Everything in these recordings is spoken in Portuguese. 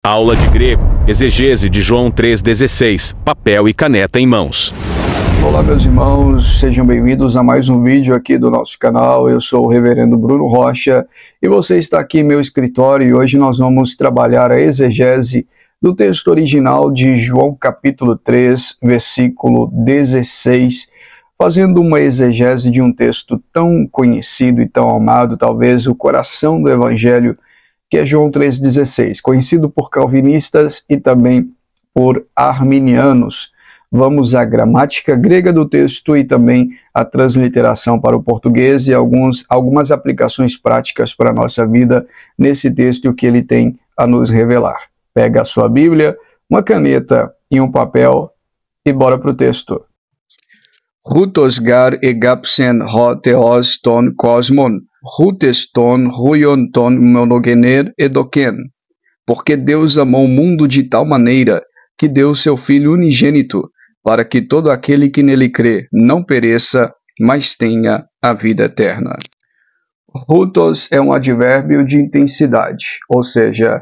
Aula de grego, exegese de João 3,16, papel e caneta em mãos. Olá meus irmãos, sejam bem-vindos a mais um vídeo aqui do nosso canal. Eu sou o reverendo Bruno Rocha e você está aqui em meu escritório e hoje nós vamos trabalhar a exegese do texto original de João capítulo 3, versículo 16, fazendo uma exegese de um texto tão conhecido e tão amado, talvez o coração do evangelho, que é João 3,16, conhecido por calvinistas e também por arminianos. Vamos à gramática grega do texto e também a transliteração para o português e algumas aplicações práticas para a nossa vida nesse texto e o que ele tem a nos revelar. Pega a sua Bíblia, uma caneta e um papel e bora para o texto. Rutos gar egapsen ho theos ton cosmon, rutes ton huion ton monogener edoken. Porque Deus amou o mundo de tal maneira que deu seu Filho unigênito, para que todo aquele que nele crê não pereça, mas tenha a vida eterna. Rutos é um advérbio de intensidade, ou seja,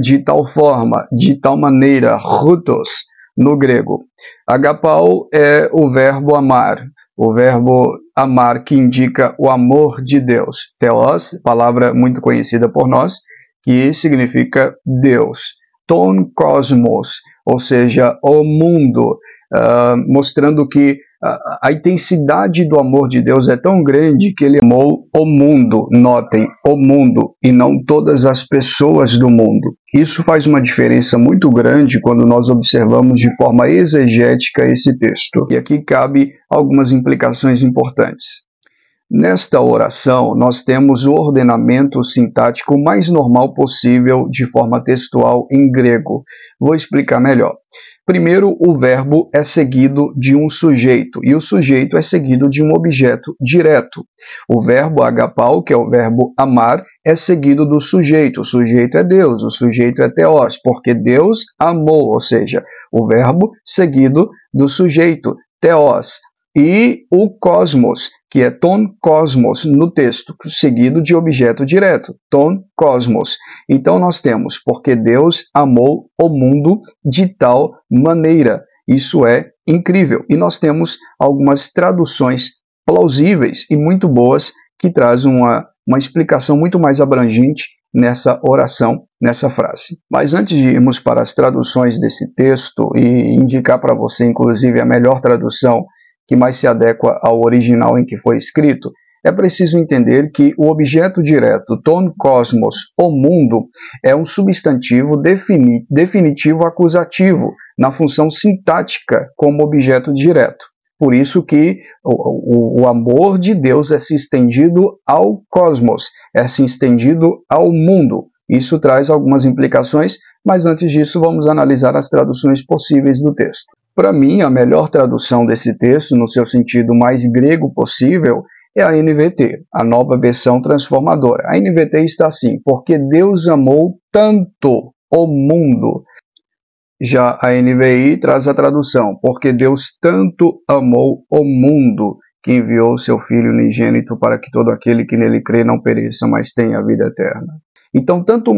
de tal forma, de tal maneira, rutos, no grego. Agapau é o verbo amar que indica o amor de Deus. Theos, palavra muito conhecida por nós, que significa Deus. Ton cosmos, ou seja, o mundo, mostrando que a intensidade do amor de Deus é tão grande que ele amou o mundo, notem, o mundo, e não todas as pessoas do mundo. Isso faz uma diferença muito grande quando nós observamos de forma exegética esse texto. E aqui cabe algumas implicações importantes. Nesta oração, nós temos o ordenamento sintático mais normal possível de forma textual em grego. Vou explicar melhor. Primeiro, o verbo é seguido de um sujeito, e o sujeito é seguido de um objeto direto. O verbo agapau, que é o verbo amar, é seguido do sujeito. O sujeito é Deus, o sujeito é theos, porque Deus amou, ou seja, o verbo seguido do sujeito, theos. E o cosmos, que é ton cosmos no texto, seguido de objeto direto, ton cosmos. Então nós temos, porque Deus amou o mundo de tal maneira. Isso é incrível. E nós temos algumas traduções plausíveis e muito boas que trazem uma explicação muito mais abrangente nessa oração, nessa frase. Mas antes de irmos para as traduções desse texto e indicar para você, inclusive, a melhor tradução que mais se adequa ao original em que foi escrito, é preciso entender que o objeto direto, ton cosmos, o mundo, é um substantivo definitivo acusativo, na função sintática como objeto direto. Por isso que o amor de Deus é se estendido ao cosmos, é se estendido ao mundo. Isso traz algumas implicações, mas antes disso vamos analisar as traduções possíveis do texto. Para mim, a melhor tradução desse texto, no seu sentido mais grego possível, é a NVT, a nova versão transformadora. A NVT está assim: porque Deus amou tanto o mundo. Já a NVI traz a tradução: porque Deus tanto amou o mundo, que enviou seu Filho unigênito para que todo aquele que nele crê não pereça, mas tenha a vida eterna. Então, tanto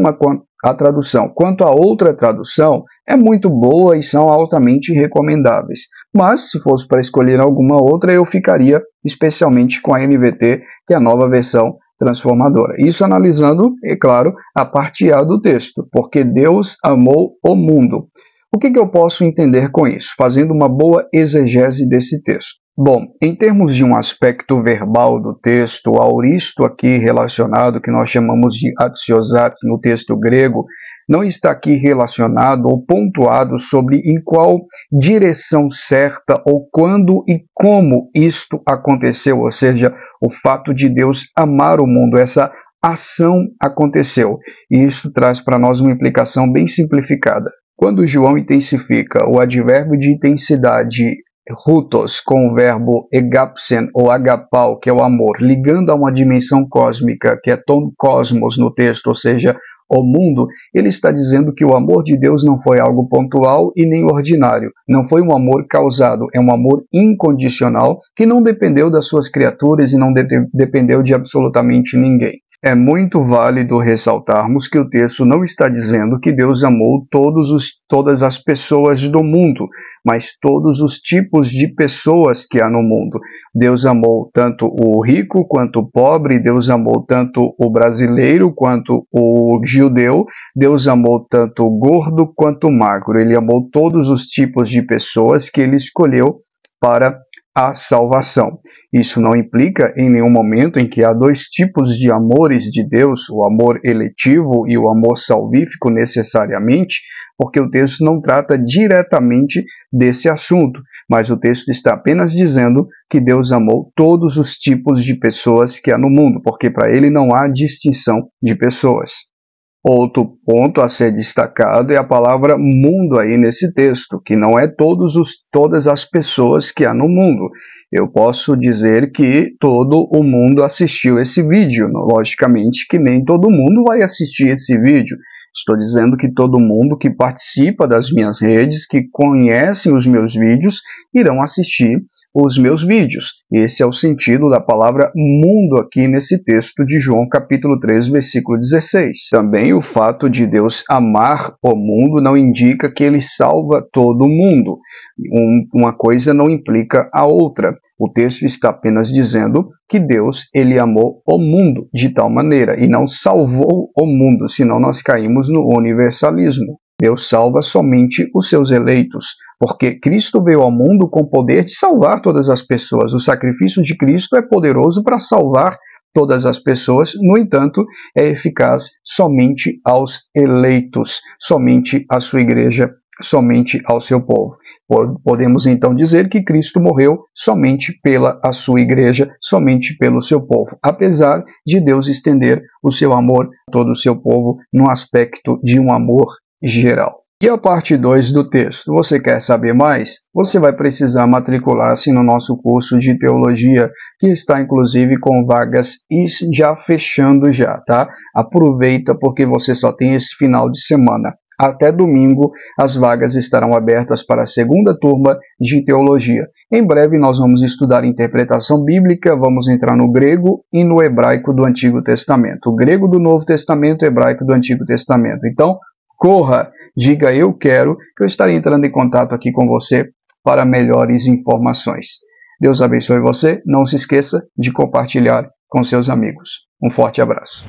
a tradução quanto a outra tradução é muito boa e são altamente recomendáveis. Mas, se fosse para escolher alguma outra, eu ficaria especialmente com a NVT, que é a nova versão transformadora. Isso analisando, é claro, a parte A do texto, porque Deus amou o mundo. O que eu posso entender com isso, fazendo uma boa exegese desse texto? Bom, em termos de um aspecto verbal do texto, o auristo aqui relacionado, que nós chamamos de atsiosat no texto grego, não está aqui relacionado ou pontuado sobre em qual direção certa ou quando e como isto aconteceu, ou seja, o fato de Deus amar o mundo, essa ação aconteceu. E isso traz para nós uma implicação bem simplificada. Quando João intensifica o advérbio de intensidade rutos com o verbo egapsen ou agapau, que é o amor, ligando a uma dimensão cósmica, que é ton cosmos no texto, ou seja, o mundo, ele está dizendo que o amor de Deus não foi algo pontual e nem ordinário. Não foi um amor causado, é um amor incondicional que não dependeu das suas criaturas e não dependeu de absolutamente ninguém. É muito válido ressaltarmos que o texto não está dizendo que Deus amou todas as pessoas do mundo, mas todos os tipos de pessoas que há no mundo. Deus amou tanto o rico quanto o pobre, Deus amou tanto o brasileiro quanto o judeu, Deus amou tanto o gordo quanto o magro. Ele amou todos os tipos de pessoas que ele escolheu para a salvação. Isso não implica em nenhum momento em que há dois tipos de amores de Deus, o amor eletivo e o amor salvífico necessariamente, porque o texto não trata diretamente desse assunto, mas o texto está apenas dizendo que Deus amou todos os tipos de pessoas que há no mundo, porque para ele não há distinção de pessoas. Outro ponto a ser destacado é a palavra mundo aí nesse texto, que não é todas as pessoas que há no mundo. Eu posso dizer que todo o mundo assistiu esse vídeo. Logicamente que nem todo mundo vai assistir esse vídeo. Estou dizendo que todo mundo que participa das minhas redes, que conhecem os meus vídeos, irão assistir os meus vídeos. Esse é o sentido da palavra mundo aqui nesse texto de João capítulo 3, versículo 16. Também o fato de Deus amar o mundo não indica que ele salva todo mundo. Uma coisa não implica a outra. O texto está apenas dizendo que Deus, ele amou o mundo de tal maneira e não salvou o mundo, senão nós caímos no universalismo. Deus salva somente os seus eleitos, porque Cristo veio ao mundo com o poder de salvar todas as pessoas. O sacrifício de Cristo é poderoso para salvar todas as pessoas, no entanto, é eficaz somente aos eleitos, somente à sua igreja, somente ao seu povo. Podemos então dizer que Cristo morreu somente pela a sua igreja, somente pelo seu povo, apesar de Deus estender o seu amor a todo o seu povo no aspecto de um amor geral. E a parte 2 do texto, você quer saber mais? Você vai precisar matricular-se no nosso curso de teologia, que está inclusive com vagas e já fechando já, tá? Aproveita porque você só tem esse final de semana. Até domingo as vagas estarão abertas para a segunda turma de teologia. Em breve nós vamos estudar interpretação bíblica, vamos entrar no grego e no hebraico do Antigo Testamento. O grego do Novo Testamento, o hebraico do Antigo Testamento. Então, corra, diga eu quero, que eu estarei entrando em contato aqui com você para melhores informações. Deus abençoe você, não se esqueça de compartilhar com seus amigos. Um forte abraço.